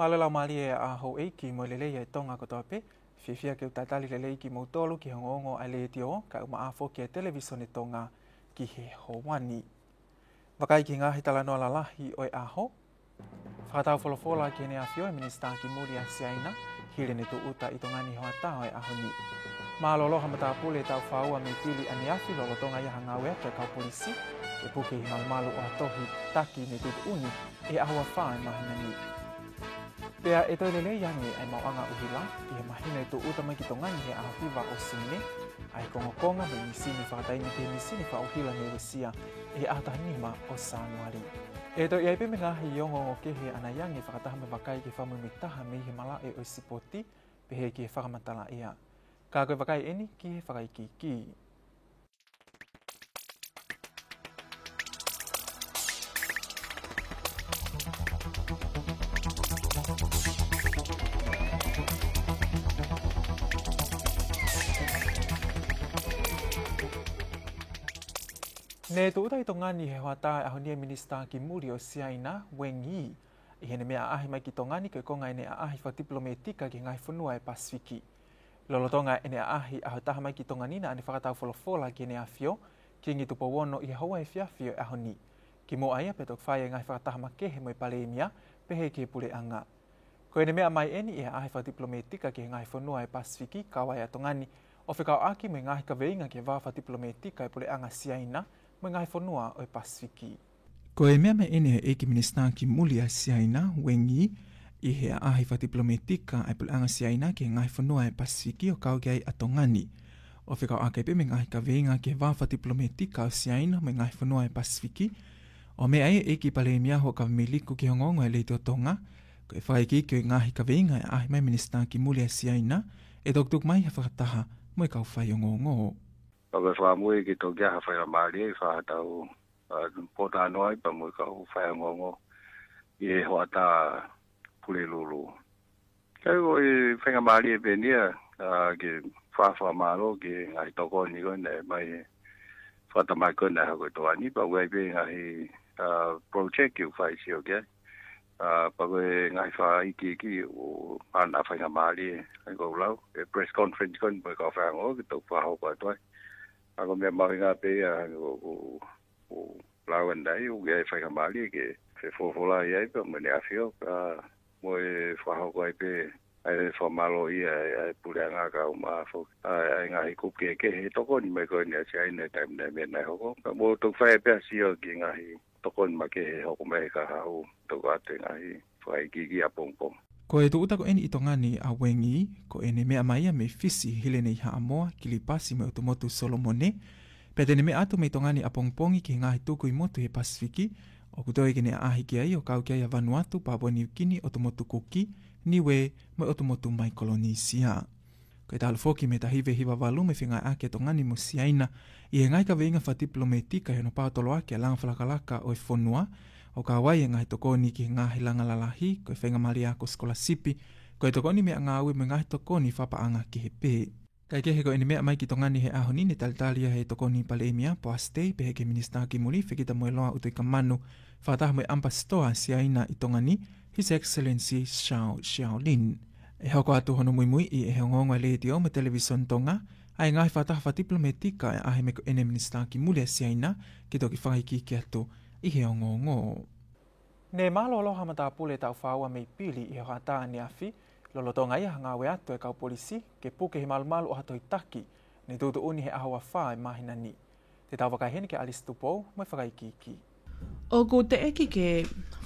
Malalau mali e a ho e ki mo lele e tonga ko tope, fifia ke utatali lele ki mo tolu ki hongongo a le tio ka uma afo ki televisione tonga ki he ho wani. Wakai ki ngā hitala noa lalahi o e aho, whakatau wholofola ki ne a fio e minista ki muri a siaina, hile ne tu uta i tongani hoa tau e aho ni. Maloloha mata pule tau whaua me tili ane afi lolo tonga iaha ngā wea kia kau polisi, e puke hi malumalu o atohi taki ne tutu uni e ahua whae mahina ni. Pea e toi lele yangi ai mauanga uhila, ki he mahina e tu uta mai ki tongani he aho hiva o sine, ai konga me misini whakataini ki misini wha uhila ne wesia e atahinima o Sanuari. E toi iai peme ngahi iongo ngo kehe ana yangi whakataha me wakai ki whamu me taha me he mala e o sipoti, pehe ki he whakamatala ea. Ka koe wakai eni ki he whakai ki. Ne tu utai tongani he hoa aho nia minista ki muri o siaina, Wengi, i hene mea ahi mai ki tongani koe konga ene a ahi wha diplomatika ki ngai whanua e Pasifiki. Lolotonga ene a ahi aho taha mai ki tonganina ane whakatau wholofola ki ene a fio, ki ngi tupo wono i hoa e whiawhio e aho ni. Ki mo aia petok whae ngai whakataha makehe mo i palemia, pehe ki pule anga. Ko ene mea mai eni i ahi wha diplomatika ki ngai whanua e Pasifiki, kawai a tongani, o whikau aki me ngahi ka veinga ki wafa diplomatika e pule anga siaina, mo ngai whanua o Pasifiki. Ko e mea me ene e ki minista ki muli a siaina, Wengi, i he ahi wha diplomatika e pule anga siaina ki ngai whanua e Pasifiki o kau ki a tongani. O whikau ake pe me ngahi ka veinga ki wafa diplomatika o siaina mo ngai whanua e Pasifiki, o mea e ki pale mea ho ka miliku ki hongongo e leito tonga, ko e whaiki ki ngahi ka veinga e ahi mai minista ki muli a siaina, e tok mai he whakataha mo i kau whai o ngongo. Pagwe whamui ki tō kia hawhai maari e whahatau pota anoi pa mui ka whai ngongo i e hoa tā pule lulu. Kai ko i whainga maari e penia ki whawha maro ki ngahi toko ni kone mai whata mai kone hako i toa ni pa wai pe ngahi project ki whai si o kia. Pagwe ngahi wha iki o ana whainga maari e ko lau e press conference kone mui ka whai ngongo ki tō whahau kwa toa. Ako mea mahi ngā pēia o lauandai o gai whakamali ke whewhola i aipa mene awhio ka mo e whahoko ai pē ai whamalo i ai pure ngā ka o maafo ai ngā hi kuke ke he toko ni mai koe ni a si aina taim nei mea nei hoko mo tuk whae pēa sio ki ngā hi toko ni ma ke he hoko mei ka hau toko ate ngā hi whae ki a pongpong. Ko e tu utako eni i tongani a Wengi, ko ene mea maia me fisi hile nei haamoa ki li pasi me utumotu Solomone, pete ne mea atu me tongani a pongpongi ki ngahi tuku i motu he Pasifiki, o kutoe ki ne ahi ki ai o kau ki ai a Vanuatu, Papua New Guinea, utumotu Kuki, Niue, me utumotu mai Kolonisia. Ko e talo foki me tahive hiwa walu me whingai ake tongani mo siaina, i he ngai ka veinga wha diplomatika he no pātolo ake a langa whalakalaka o e whonua, o ka wai e ngai tokoni ki ngahi langa lalahi, ko e whenga mari ako skola sipi, ko e tokoni mea ngā ui me ngahi tokoni whapaanga ki he pē. Kai kehe ko ene mea mai ki tongani he ahoni ne talitalia he tokoni palemia, po astei pehe ke minista ki muli, whekita moe loa utu i ka manu, whataha moe ampastoa siaina i tongani, His Excellency Xiaolin. E hoko atu hono mui i e hongongo e leiti o me televison tonga, ai ngahi whataha wha diplomatika e ahe me ko ene minista ki muli a siaina, ki toki whakaiki ki atu, i he ongongo. Ne maloloha mata pule tau whaua mei pili i hoa tā ni afi, lolotonga ia ngā we atu e kau polisi, ke puke he malumalu o hatoi taki, ne tutu uni he ahua whae mahina ni. Te tau wakai hene ke Alice Tupou, mai whakaikiki. O ko te eki ke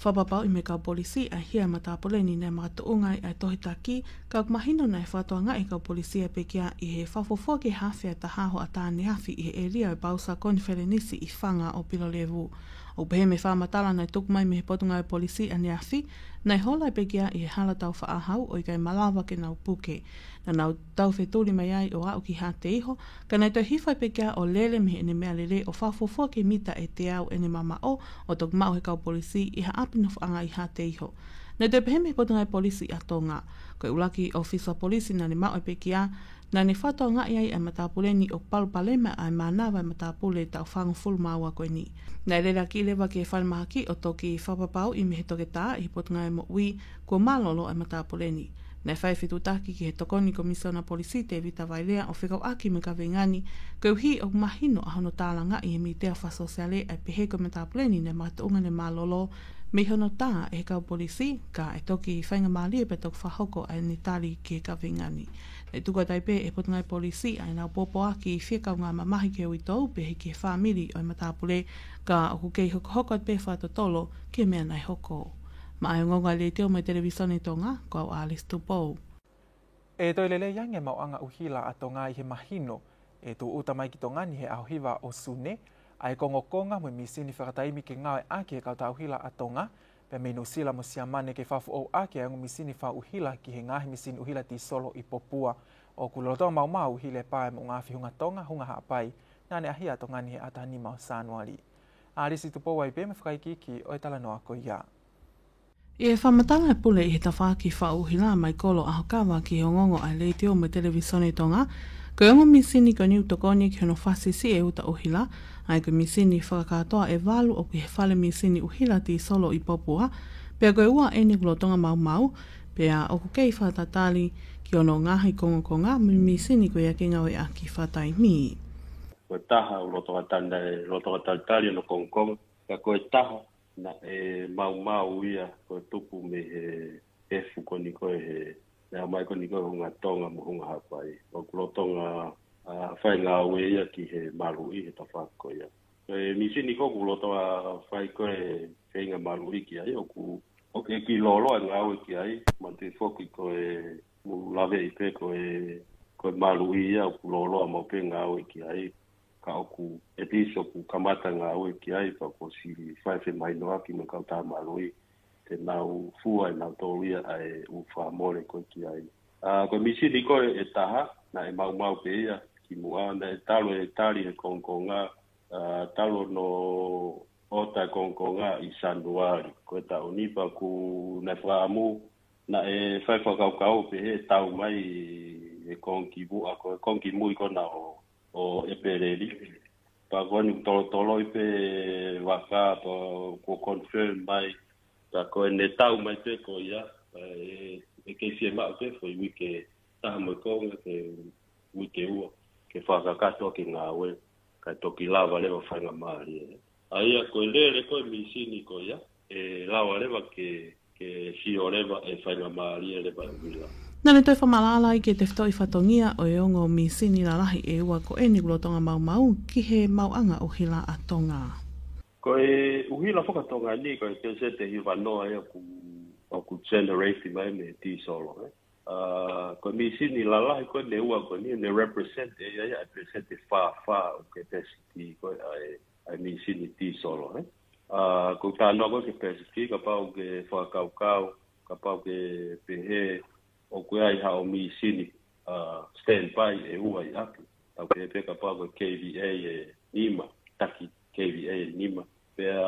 whapapau i me kau polisi a hia mata pule ni ne mga tuungai a tohi taki, kau mahino nei whatoa ngā i kau polisi a pekia i he whafofo ke hawhia ta haho a tāni hafi i he eria o Bausa Konferenisi i whanga o Pilolevu. O pehe me whamatala nei tuku mai me he potunga e polisi a neafi, nei hola i pekia i he hala tau whaahau o i kai malawa ke nau puke. Na nau tau wheturi mai ai o au ki hate iho, ka nei tau hiwhai pekia o lele me ene mea lele o whafofo ke mita e te au ene mama o tok mau he kau polisi i ha apinof anga i hate iho. Na te peheme potungai polisi atonga. Koe ulaki ofisa polisi na ne mau e pekia na ne whatoa ngai ai e matapule ni o palpalema ai manawa e matapule tau whangu full maua koe ni. Na rera ki lewa ke whalmahaki o toki whapapau i me he toke tā i potungai mo ui kua malolo e matapule ni. Nei whai whitutaki ki he tokoni komisiona polisi te vita vailea o whikau aki me ka vengani kau hi o mahino a hono tālanga i he mi tea whasosiale e pehe ko metapuleni ne mataunga ne malolo me hono tā e kau polisi ka e toki whainga mali e pe toki whahoko a ni tali ki he ka vengani. Nei tuka taipe e potungai polisi a nau popo aki i whikau ngā mamahi ke ui tau pe he ki he whamiri o matapule ka o kukei hoko pe whatotolo ke mea nai hoko. Ma ai ngonga le teo mai televisione tonga, ko au Alice Tupou. E toi lele yange mau anga uhila atonga i he mahino, e tu uta mai ki tonga ni he auhiwa o sune, ai konga mo misini whakataimi ke ngawe ake kau ta uhila atonga, pe menu sila mo siamane ke whafu o ake angu misini wha uhila ki he ngahi misini uhila ti solo i popua, o kulotonga mau uhile pae mo ngafi hunga tonga hunga haapai, nane ahia tonga ni he atani mau sanuali. Alice Tupou ai pe me whakaikiki o e tala noa ko ia. E whamatanga e pule i he tawhaki whauhila mai kolo a hokawa ki he ongongo ai leiteo me televisione tonga, ko ongo misini ko ni utokoni ki hono whasisi e uta uhila, ai ko misini whakatoa e walu o ki he whale misini uhila ti solo i popua, pea koe ua e ni kulotonga mau, pea o kukei whatatali ki ono ngahi konga misini ko ia kinga oe a ki whatai mi. Koe taha o lotonga talitali no kongkong, ka koe taha, na e mau ia ko tupu me he fuko ni ko he na mai ko ni ko hunga tonga mo hunga hapai o kulotonga fai nga we ia ki he malu i he tafako ia e misi ni ko kulotonga fai ko he nga malu i ki ai o ku o ke ki lolo nga we ki ai mante foki ko e mu lave i pe ko malu i ia ku lolo mo pe nga we ki ai ka oku e tiso ku kamata nga ue ki ai pa ko si fai fe mai no aki no kauta maloi te nau fua e nau tōria ai u wha more ko ki ai. Ko misi ni ko e taha na e mau pe ia ki mua na e talo e tali e kongonga talo no ota kongonga i sanuari ko e tau nipa ku na whaamu na e fai whakau pe he tau mai e kongi bua ko e kongi mui ko na o e pereri pa koni tolo i pe waka pa ko confirm mai pa ko ne tau mai te ko ia e ke si ma te foi wike ta mo ko ke wike u ke fa ka to ki nga we ka to ki lava le fa nga mari ai ko le ko misini ko ia e lava le ke si oreva e fa nga mari le pa vila. Nane toi whamalala i ke te whitoi whatongia o e ongo misini la lahi e ua ko e ni kulotonga mau ki he mauanga uhila a tonga. Ko e uhila whakatonga ni ko e te se te hiwa noa e ku generate mai me ti solo. Ko misini la lahi ko ne ua ko ni ne represent e ia represent e wha o ke pesiti ko ai misini ti solo. Ko tānoa ko ke pesiti ka pau ke whakaukau ka pau ke pehe o koe ai hao mi sini stand by e ua i aki. Tau ke peka pao koe KVA e nima, taki KVA e nima. Pea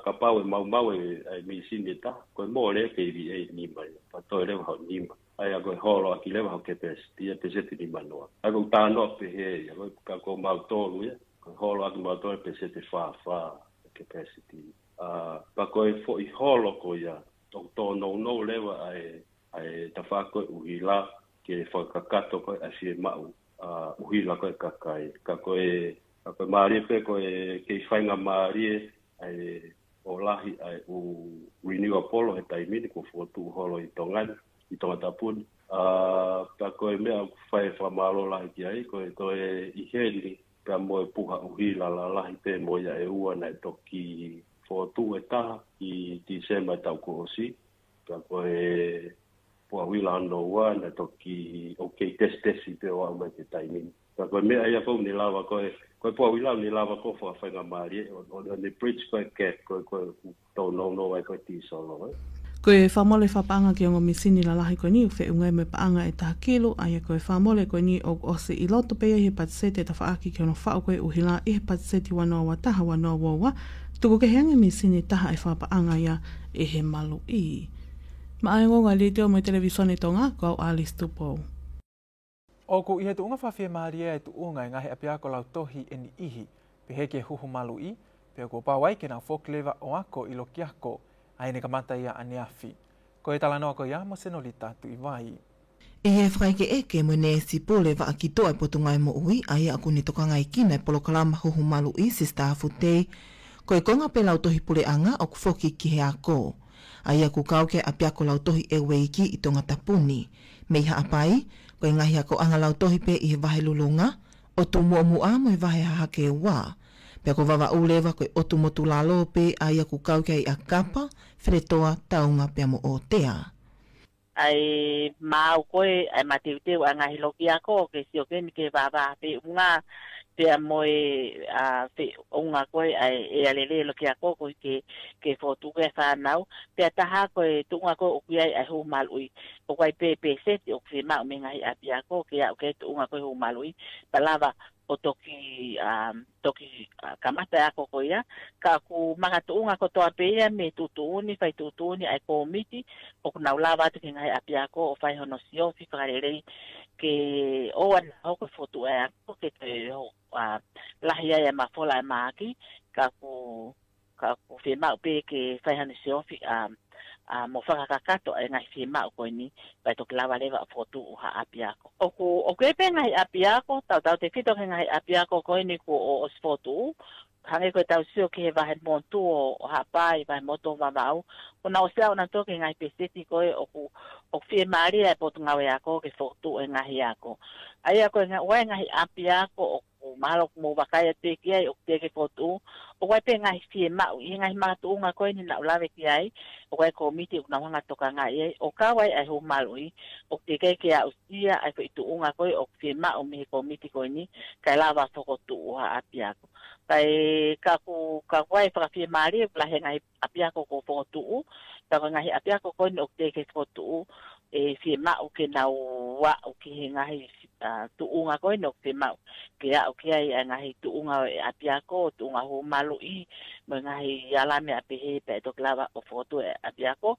ka pao e mau e mi sini ta, koe mō rea KVA e nima. Pato e lewa hao nima. Ai a koe holo aki lewa hao capacity, e peseti nima noa. Ai koe tānoa pehe, ia koe ka koe mau tōru ia. Koe holo aki mau tōru peseti wha capacity. Pa koe fo i holo koe ia, tō no lewa ai ta whako uhila ke whakakato koe asi e mau uhila koe kakai. Ka koe maari pe koe ke whainga maari ai o lahi ai u Renew Apollo he taimini ko whotu holo i tongani, i tongatapuni. Ka koe mea whai whamalo lahi ki ai, koe i heli ka moe puha uhila la lahi pe moia e ua na e toki whotu e taha i December tau kohosi. Ka koe pua wila ano ua na toki testi pe o au mai te taimini. Ka koe mea ia kou ni lava koe pua wila ni lava ko wha whainga maari o ni bridge koe ket koe tau no ai koe ti solo. Koe whamole whapaanga ki ongo misini la lahi koe ni u whe ungai me paanga e taha kilo, aia koe whamole koe ni o ose i loto pea he patsete ta whaaki ki ono whao koe uhila i he patsete wanoa wa taha wanoa wa tuku ke heange misini taha e whapaanga ia e he malu i. Maaengo ngā litio mai televisione tonga ko Alice Tupo. O ku i he tuunga whawhia maaria e tuunga i ngahi apiako lau tohi e ni ihi pe heke huhu malu i pe ko pawai ke nau fokleva o ako i lokiako ai ne kamata ia aneafi. Ko e talanoa ko ia mo senolita tu i vai. E he whaike eke mo ne si pole wa aki toa potungai mo ui ai aku ni toka ngai kina e polokalama huhu malu i si stafu tei. Ko e konga pe lau tohi pule anga o kufoki ki he ako. Ai aku kauke apiako lau tohi e weiki i tonga tapuni. Mei haapai, ko e ngahi ako anga lau tohi pe i he wahe lulunga, o tu mua mua mo i wahe hahake wā. Pea ko wawa ulewa ko e otu motu lalo pe ai aku kauke ai a kapa, wheretoa taunga pea mo o tea. Ai mau koe ai matiuteu a ngahi loki ako ke sio ke ni ke wawa pe unga pea moe pe unga koe ai e alele loki ako ko ke fotu ke whanau pea taha koe tunga koe uki ai hu malui o kai pe seti o ke mau me ngahi api ako ke au ke tunga koe hu malui palava o toki kamata ako ko ia ka ku manga tuunga ko toa peia me tutuuni fai tutuuni ai komiti o kuna ulava atu ke ngai api ako o fai hono sio fi whakarelei ke oan au ko fotu e ako ke te lahia e mafola e maaki ka ku whimau pe ke fai hono sio fi mo whakakakato e ngai whimau ko ni pai toki lava lewa fotu uha api ako. O kepe ngai api ako, tau te whito ke ngai api ako ko ni ko o fotu, hange koe tau sio ke he wahe montu o hapai, wahe moto wawau, o na o sea o na toke ngai peseti koe o whie maari e potu ngawe ako ke fotu e ngahi ako. Ai ako e ngai api ako o mahalo mo wakaya te ki ai o te ke fotu, o wai pe ngai whie mau, i ngai matu unga koe ni na ulawe ki ai, o wai komiti o na wanga toka ngai ai, o kawai ai hu malui, o te kei ke a usia ai whi tu unga koe o whie mau me komiti koe ni, kai lawa whoko tu uha api ako. Kai ka wai whakawhie maari, lahe ngai api ako ko whoko tu u, ka ngai api ako koe ni o te kei whoko tu u, e whie mau ke nau wa o ki he ngahi tuunga koe no te mau. Ke au ki ai ngahi tuunga e api ako, tuunga ho malu i, mo ngahi alame api he pe to klava o foto e api ako.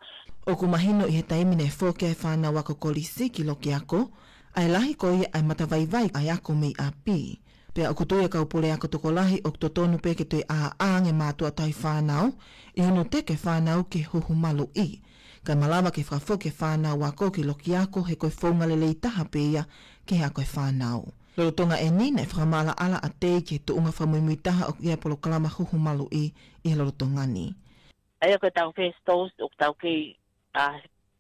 O ku mahino i he taimine fōke ai whāna wako kolisi ki loki ako, ai lahi koe ai matawaivai ai ako mei api. Pea o kutoia kau pole ako toko lahi o totonu pe ke tui nge mātua tai whānau, i hono te ke whānau ke huhu malu i. Kai malawa ke whafo ke whānau wako ki loki ako he koe whaunga lelei taha peia ke hea koe whānau. Lorotonga e ni nei whakamala ala a te ke tuunga whamuimui taha o ia polo kalama huhu malu i lorotonga ni. Ai koe tau festos o tau kei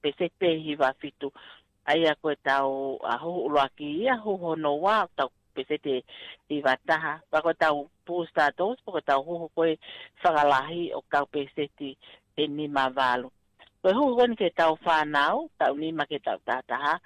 pesepe hiwa fitu. Ai koe tau huhu uloaki ia huhu no wa tau pesete hiwa taha. Wako tau pusta tos, poko tau huhu koe whakalahi o tau pesete e ni mavalu. Koe huhu koe ke tau whanau, tau nima ke tau tataha,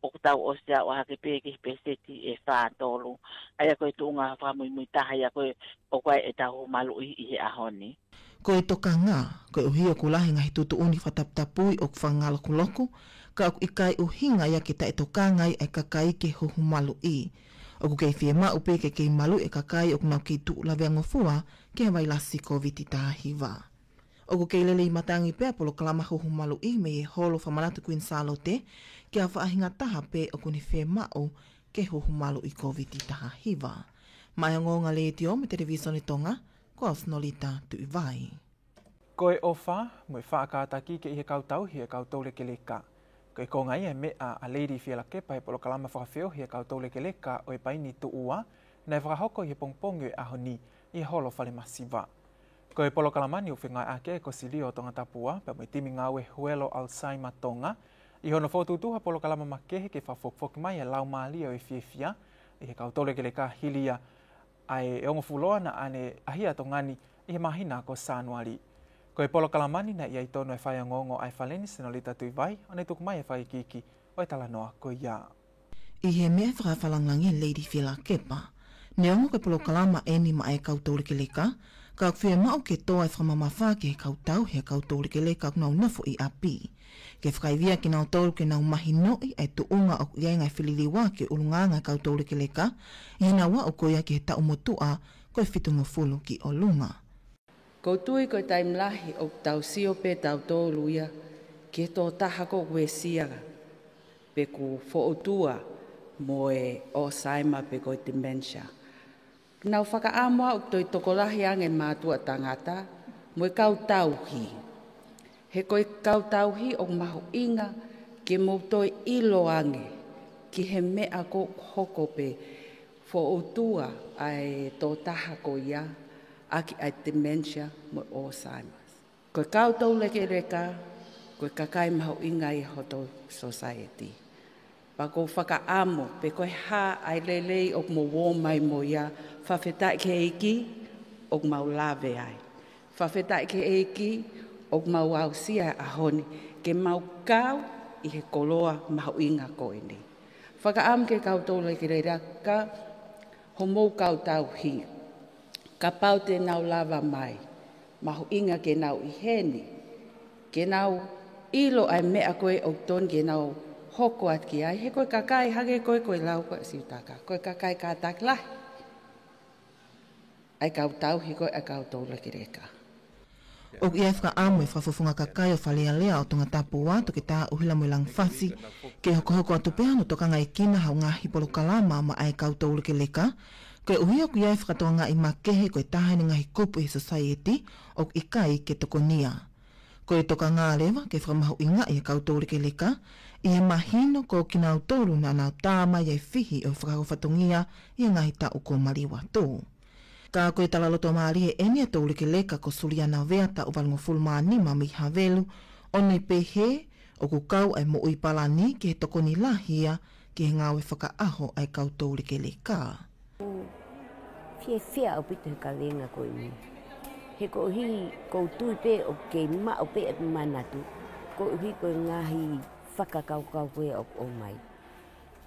o tau osea o hake peke peseti e whātolu. Ai koe tuunga whamuimui taha, ia koe o koe e tau malu i he ahoni. Koe toka ngā, koe uhi o kulahi ngahi tutu uni whataptapui o kwhangalo kuloku, ka o ikai uhinga ia ke ta e toka ngai e kakai ke huhu malu i. O ku kei whie mau peke kei malu e kakai o kunau kei tuu lawe angofua ke wailasi COVID taha hiwa. O ku kei lele i matangi pea polo kalama huhu malu i me e holo whamanatu kuin salote ke a whaahinga taha pe o kuni whie mau ke huhu malu i COVID taha hiwa. Mai o ngonga le tio me televisione tonga, ko Osnolita tu i vai. Koe ofa, mo e whaakataki ke i he kautau hi e kautau leke leka. Koe ko ngai e mea a Lady Fiela Kepa e polo kalama whakawheo hi e kautau leke leka o e paini tu ua, na e whakahoko i he pongpongo e ahoni i he holo whale masiva. Koe polo kalamani o whengai ake e ko silio tonga tapua, pe mo i timi ngawe huelo Alzheimer tonga, i hono whotutuha polo kalama makehe ke whafokfoki mai e lau maalia o e fiefia, i he kautau leke leka hilia ai e ongo fuloa na ane ahia tongani i he mahina ko Sanuari. Koe polo kalamani na ia i tono e whai ngongo ai whaleni Senolita tui vai, o ne tuku mai e whai kiki o e talanoa ko ia. I he mea whakawhalanglangi Lady Fiela Kepa, ne ongo koe polo kalama e ni ma e kautau leke leka, ka whia mau ke toa e whamamawha ke he kautau he kautau leke leka nau nafo i api. Ke whakaivia ki nau tolu ke nau mahi noi e tuunga o iai ngai whililiwa ke ulunganga kautau leke leka, i hena wa o koia ke he tau motua koe whitunga fulu ki o lunga. Ko tui koe taimlahi o tau sio pe tau tōlu ia, ke tō taha ko we siaga, pe ku fōutua mo e Alzheimer pe ko dementia. Nau whakaamoa o toi tokolahi ange mātua tangata, mo e kautauhi. He koe kautauhi o mahu inga ke mo toi ilo ange, ki he mea ko hoko pe fōutua ai tō taha ko ia, aki ai dementia mo Alzheimer. Koe kautau leke reka, koe kakai mahu inga i hoto society. Pa ko whakaamo, pe koe hā ai lelei o mo wō mai mo ia, whawhetai ke eiki o mau lawe ai. Whawhetai ke eiki o mau au sia ahoni, ke mau kau i he koloa mahu inga koe ni. Whakaamo ke kautau leke reka, ho mou kautau hi. Ka pau te nau lava mai, mahu inga ke nau i heni, ke nau ilo ai mea koe o ton ke nau hoko at ki ai, he koe kakai hage koe lau koe siutaka, koe kakai kātak lahi. Ai kautau hi koe ai kautau laki reka. O ia whakaamu e whawhawhunga kakai o whalea lea o tonga tapua to ke tā uhila mo ilang whasi, ke hoko atu pēha no tokanga i kina hau ngā hipolo kalama ma ai kautau leke leka, koe uhia ku iai whakatoanga i makehe koe tāhene ngahi kupu i society o i kai ke tokonia. Koe toka ngā lewa ke whamahu inga i kautau leke leka, i he mahino ko kina autoru na nau tāma i whihi o whakawhatongia i ngahi ta uko mariwa tō. Ka koe talaloto maari he eni a tau leke leka ko suliana veata o valungo fulmani ma mi havelu, o nei pehe o ku kau ai mo ui palani ke he tokoni lahia ke he ngawe whakaaho ai kautau leke leka. Fia o pito he kalenga koe ni. He ko hi koutui pe o ke ma o pe e manatu. Ko hi koe ngahi whakakaukau koe o mai.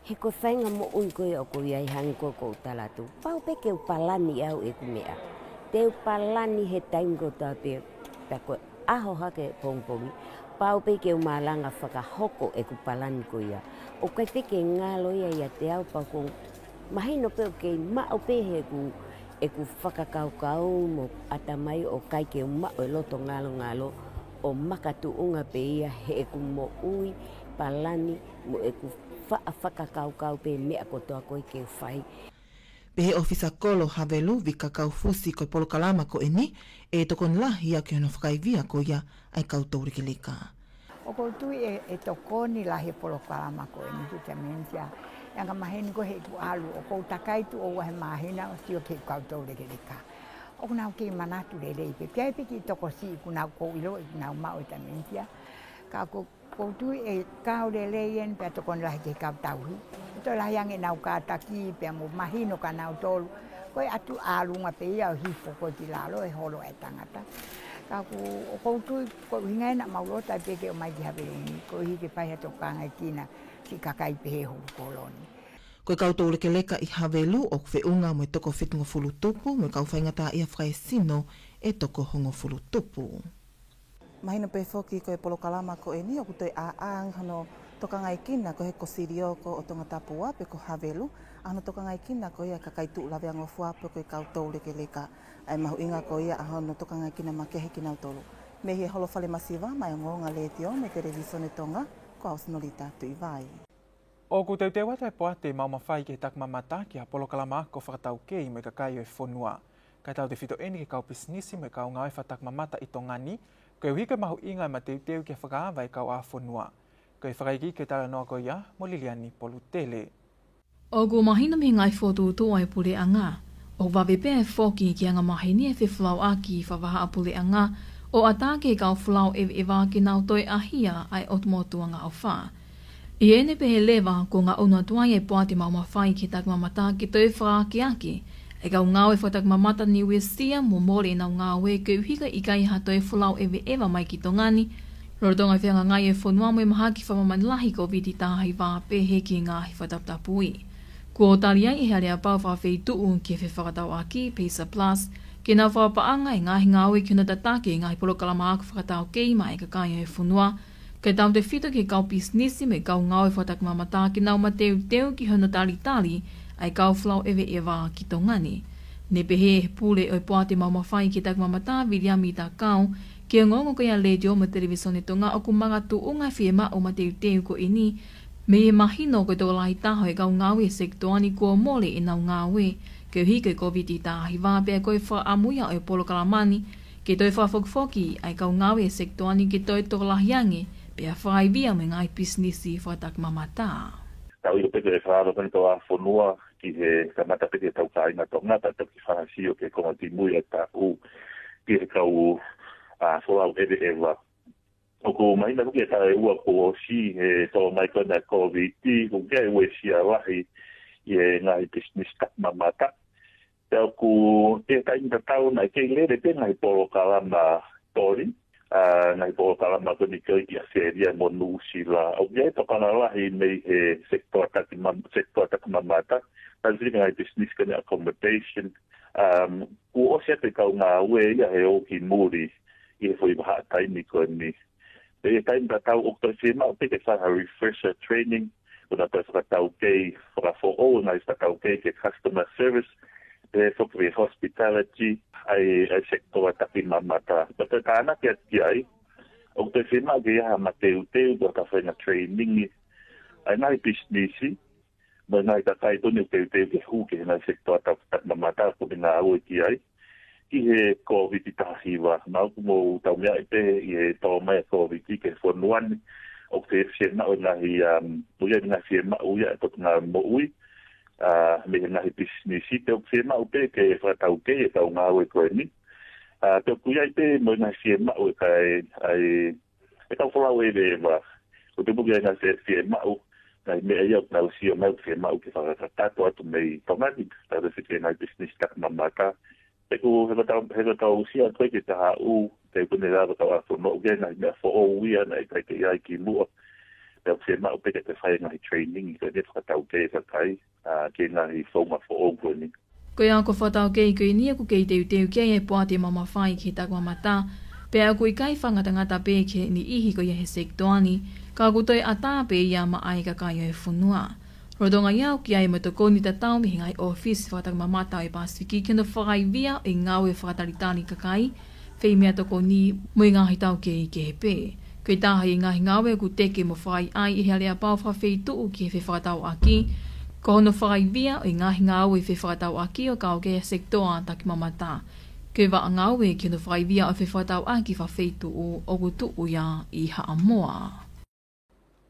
He ko whainga mo ui koe o koe ai hangi koe ko talatu. Pau pe ke upalani au e kumea. Te upalani he taingo ta pe koe aho hake pongpongi. Pau pe ke umalanga whakahoko e kupalani koe ia. O kai te ke ngalo ia ia te au pau ko mahino pe o ke ma o pe he ku e ku whakakaukau mo atamai o kai ke umao e loto ngalo o makatu unga pe ia he e ku mo ui palani mo e ku whakakaukau pe mea kotoa koe ke whai. Pehe ofisa kolo havelu vika kau fusi koe polo kalama ko eni e tokon lahi a ke ono whakaivia ko ia ai kautau reke leka. O koutui e tokoni lahi polo kalama ko eni tu dementia. Yang mahini ko he tu alu o ko takai tu o wahe mahina o sio ke kautau leke leka. O kunau ke manatu lelei pe piai pe ki toko si kunau ko ilo e kunau mao dementia. Ka ko tu e kau lelei en pe tokon lahi ke kautau hi. Ito lahi yang e nau kataki pe mo mahino ka nau tolu. Ko atu alu nga pe ia o hifo ko ti lalo e holo e tangata. Ka ko tu ko hingai na maulota pe ke o mai ki habeleni. Ko hi ke pai hatokanga e kina. Si kakai pehe hou koloni. Koe kautau leke leka i havelu o kwheunga mo e toko whetungo fulu tupu mo e kau whaingata ia whaesino e toko hongo fulu tupu. Mahina pe foki koe polo kalama ko e ni o kutoi aang hano toka ngai kina ko he kosirio ko o tonga tapua pe ko havelu. Ano toka ngai kina ko ia kakaitu lawe angofua pe koe kautau leke leka. Ai mahu inga ko ia ahano toka ngai kina makehe kina utolu. Me he holo fale masiva mai ngonga le tio me televisione tonga. Ko ausnolita tui vai. O ku teu te wata e poa te mauma whai ke tak mamata ki a polo kalama ko whakatau kei me kakai o e whonua. Kai tau te whito eni ke kau pisnisi me kau ngau e whatak mamata i tongani, ko e wika mahu inga ma teu teu ke whakaawai kau a whonua. Ko e whakaiki ke tala noa ko ia, mo Liliani Polu Tele. O ku mahina me ngai whotu tua e pule anga, o wawepe e whoki ki anga mahini e whiwhlau aki whawaha a pule anga, o atake kau whlau e wā ki nau toi ahia ai otumotua ngā au whā. I ene pehe lewa ko ngā unua tuai e poa te mauma whai ki tak mamata ki toi whaaki aki, e kau ngāwe whatak mamata ni Westia mo mori nau ngāwe ke uhika i kai ha toi whlau ewa mai ki tongani, rotonga whianga ngai e whonua mo e maha ki whamamani lahi ko viti tāhai wā pehe ki ngā hi whataptapui. Ko o tali ai e harea pau whawhei tuu ki e whakatau aki, Pesa Plus, ke nā whapaanga e ngahi ngāwe ki una tatake ngahi polo kalama aku whakatau kei mai ka kai e whonua, kei tau te whito ki kau pisnisi me kau ngāwe whatak mamata ki nau mateu teu ki hona tali ai kau whlau ewa ki tongani. Ne pehe pule o poa te mauma whai ki tak mamata viriami tā kau Kia ngongo ko ya radio mo televisione tonga o kumanga tuunga fiema o mateu ko ini me mahino ko to lai ta hoi kau ngawe sektoani ko mole ina ngawe ke hi ke covid ta hi va pe ko fa amuya o polo kalamani ke to fa foki ai kau ngawe sektoani ke to lahiange pe fa via me ngai business fa tak mamata tau i pe ke fa ro to a fonua ki he kamata pe ke tau kai na tonga ta ki fa si o ke ko ti mu ta u ki kau a so au eva o ko mai na ke ta u ko si he to mai ko na covid ko ke we si a wa hi ye ngai business tak mamata ta ku te ta inda tau na ke le de pe ngai polo kalama tori ngai polo kalama ko ni ke ia seria monu sila o ye to kana la hi nei he sektor tak mamata ta zi ngai business ka accommodation ku o se te kau nga we ya he o ki muri e foi ba tai ni ko ni e tai da tau o to se ma o te fa refresher training o da ta fa tau ke for all nice ta tau ke customer service e so que hospitality ai sector ta mamata but ta na ke ai o te se ma ge ha mateu do ta fa na training ai na business ba na ta kai to ni te ke hu ke na sector ta mamata ko na o ki ai ki he COVID ta hiwa na mo ta mea te e to mai COVID ke for one o te se na o na hi o ya na se ma o ya to na mo ui me na hi business te o se ma o pe ke fa ta o ke ta nga o ko ni to ku ya te mo na se ma o kai ai e ta fo la we de ba o te bu ya na se ma o na me ya na o si o ma se ma o ke fa ta to me to ma ni ta de se na business ta mamata e ko he ta o si a ke ta u te ko ne la ta wa so no ge na me fo o wi na e ke ai ki mu te se ma o pe te fa na training ke te fa ta o ke sa kai ke na i fo ma fo o ko ni ko ya ko fa ta o ke ni ku ke te ke e po te mama fai ki ta kwa mata pe a ku kai fa ngata pe ke ni ihi ko ye he sektoani ka ku toi ata pe ya ma ai ka kai e funua Rodonga iau ki ai matoko ni tatau mi hingai office whatak mamata e Pasifiki kendo whakai via e ngawe whakataritani kakai whei mea toko ni mui ngahi tau ke i ke pe. Koe taha i ngahi ngawe ku teke mo whakai ai i hea lea pau whawhei tuu ki he whakatau aki. Ko hono whakai via e ngahi ngawe whai whakatau aki o kau ke sektoa taki mamata. Koe wa ngawe kendo whakai via o whai whakatau aki whawhei tuu o ku tuu ia i haamoa.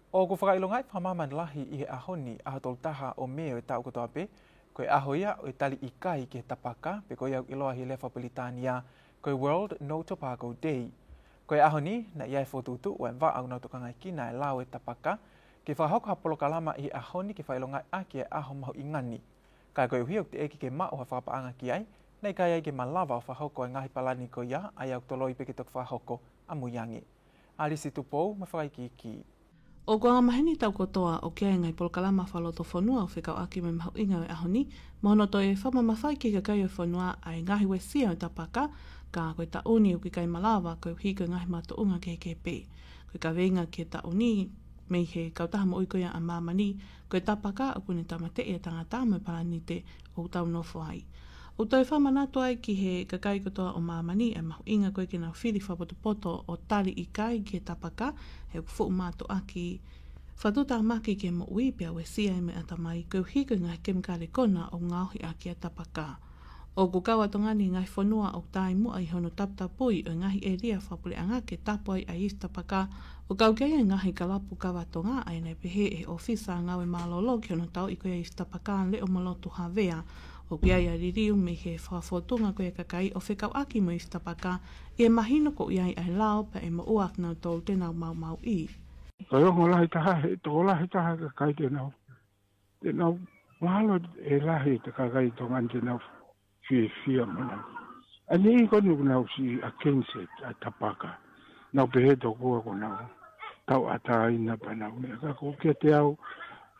O ku whakailongai whamaman lahi i he ahoni aho toltaha o mea o tau kotoa pe, koe aho ia o tali ikai ke tapaka, pe koe au iloa hi lefa pelitania, koe World No Tobacco Day. Koe ahoni na iai fotutu o enwa au nau tokangai kina e lau e tapaka, ke whahoko hapolo kalama i he ahoni ke whailongai aki e aho mahu ingani. Kai koe uhiok te eki ke mao ha whapaanga ki ai, nei kai ai ke malawa o whahoko e ngahi palani ko ia, ai au toloi peke tok whahoko amu yangi. Alisi tupou, mawhaiki ki. O kua maheni tau kotoa o kia ngai polokalama whaloto whanua o whikau aki me mahu inga o ahoni, mohono to e whama mawhai ki ka kai o whanua ai ngahi we sia o tapaka, ka koe ta uni o ki kai malawa koe hi koe ngahi mato unga ke pe. Koe ka venga ke ta uni mei he kautaha mo uikoia a mamani, koe tapaka o kune tamate e tangata me paranite o tau nofo ai. O toi whamanato ai ki he kakai kotoa o mamani e mahu inga koe ki nga whiri whapoto o tali i kai ki he tapaka he ku fuu mato aki whatuta maki ke mo ui pia we sia e me atamai koe hiko ngā kemikare kona o ngauhi aki a tapaka. O ku kawa tongani ngai whanua o tai mua i hono taptapui o ngahi e ria whapule anga ke tapoi a is tapaka o kau kea ngahi kalapu kawa tonga ai nei pehe e ofisa ngawe malolo ki hono tau i koe is tapaka le o malotu havea o kia ia ririu me he whafotunga koe kakai o whekau aki mo i tapaka e mahino ko iai ai lao pa e mo uak nau tau tēnau mau i. Koe ongo lahi taha, toko lahi taha kakai tēnau. Tēnau mahalo e lahi te kakai tongan tēnau fia mana. Ani i konu kunau si a kenset a tapaka. Nau pehe toko ko nau. Tau ata ina pa nau. Eka ko kia te au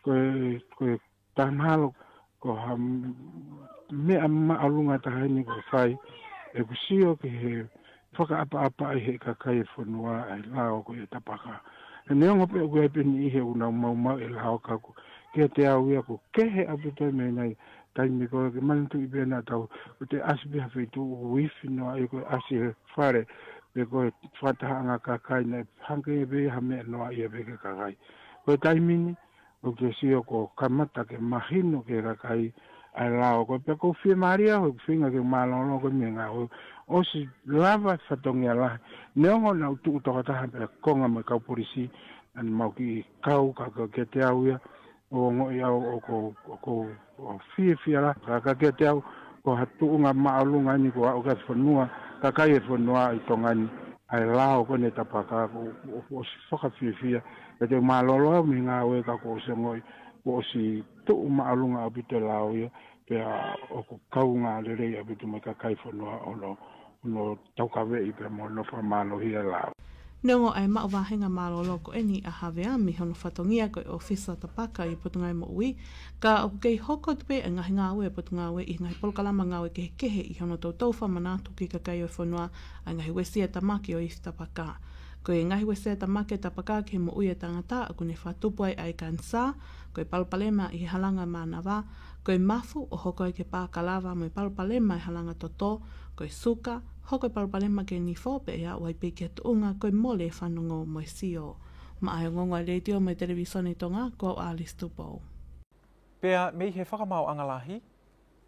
koe tamalo ko ham mea maalunga tahani ko whai e kusio ki he whakaapa i he kakai whanua ai lao ko e tapaka. E neonga pe o koe peni i he unau mau e lao kako. Kia te au ia ko kehe aputoi me nei taimi ko ke mantu i pena tau o te asipi hawhitu o wifi noa e koe asi he whare pe ko whatahanga kakai nei hanke be hame noa ia be kakai ko taimini o ke sio ko kamata ke mahino ke kakai ai lao ko pe ko fi maria o finga ke malolo ko menga o si lava fatongia la neongo na tu to ta pe konga me ka polisi an mau ki kau ka ke te au ia o ngo ia o ko fi la ka ke te au ko hatu nga maalunga ni ko o ka fonua ka kai fonua I tongani ai lao ko ne tapaka o foka fi e te malolo mi nga we ka ko se ngoi ko si tu maalunga abite lao ia pe o ko kaunga le re abitu me ka kai fonua no taukawe I pe mo no famalo hia lao Nongo ai mauwahenga malolo ko eni a havea mi hono whatongia ko ofisa tapaka I potungai mo ui, ka o kei hoko tupe e ngahi ngāwe e potungawe I ngahi polkalama ngāwe kehe I hono tautau whamanatu ki ka kai o whanua a ngahi wesia tamaki o ifi tapaka. Ko e ngahi wesia tamake tapaka ke mo ui e tangata a kune whatupuai ai kansa, ko e palpalema I halanga manawa, ko e mafu o hoko e ke pākalawa mo e palpalema I halanga toto, ko e suka, hoko e palpalema ke ni fōpe ea wai pe kia tuunga koe mole whanongo mo sio. Ma ai ngonga radio mo televisione tonga ko Alice Tupou. Pea mei he whakamau angalahi,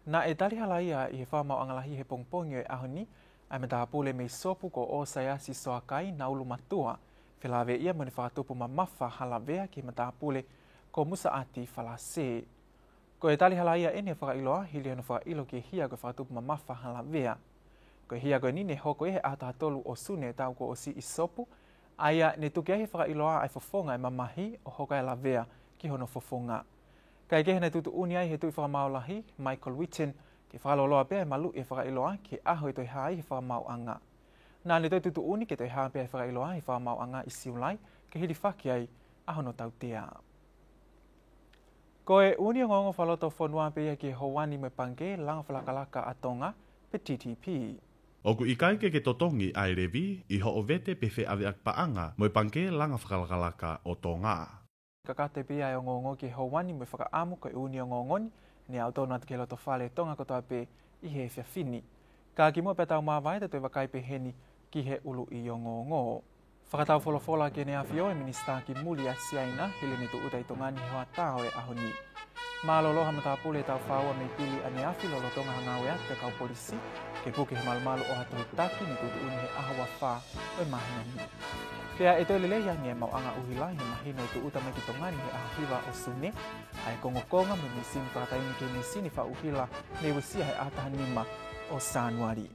na e tali halaia I he whakamau angalahi he pongpongi e ahoni, ai me taha pule mei sopu ko o sayasi soakai na ulu matua, whilawe ia mo ni whakatupu ma mawha halawea ki me taha pule ko musa ati whalase. Ko e tali halaia ene whakailoa, hili hano whakailo ki hia ko whakatupu ma mawha halawea. Ko hia ko nine hoko e ata tolu o sune tau ko o si isopu, aia ne tuki ahi whakailoa ai fofonga e mamahi o hoka e lavea ki hono fofonga. Kai kehe na tutu uni ai he tui whakamaulahi, Michael Witten, ki whakaloloa pia e malu e whakailoa ki aho I toi hai he whakamau anga. Nā ne toi tutu uni ke toi haa pia e whakailoa he whakamau anga I siulai, ke hili whaki ai ahono tautea. Ko e uni o ngongo whaloto whanua pia ki Hawani me pange langa whalakalaka atonga pe TTP. Oku ikaike ke totongi ai revi I ho o vete pe fe ave akpaanga mo panke langa whakalakalaka o tonga. Kakate pia e o ngongo ki Hawani me whakaamu ko e uni o ngongoni ni autona te ke loto whale tonga kotoa pe I he whiawhini. Ka ki mua pe tau mawai te toi wakai pe heni ki he ulu I o ngongo. Whakatau wholofola ke ne awhio e minista ki muli a siaina hili ne tu utai tongani hoa tau e ahoni. Malolo hamata pule tau whaua me pili ane afi lolo tonga hangawea te kau polisi ke puke he malmalu o hatu hitaki ni tutu uni he ahawa wha o e mahina ni. Pea e toi leleia ni e mauanga uhila he mahina I tu uta mai ki tongani he ahahiwa o sune ai kongokonga me misini whakataini ke misini wha uhila ne wisia he atahanima o Sanuari.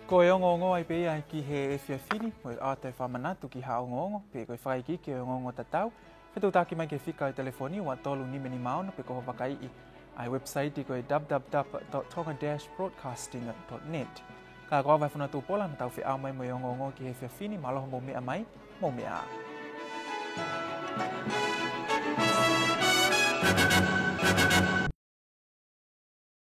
Ko e ongo ai pe ai ki he whiawhini mo e ate whamanatu ki ha ongo pe koe whaiki ki o ongo tatau Fetu taki mai ke whika I telefoni wa tolu ni meni mauna pe koho wakai I ai website I koe www.tonga-broadcasting.net. Ka koa vai whanatu pola na tau whi au mai mo I ongo ki he whiawhini maloho mo mea mai mo mea.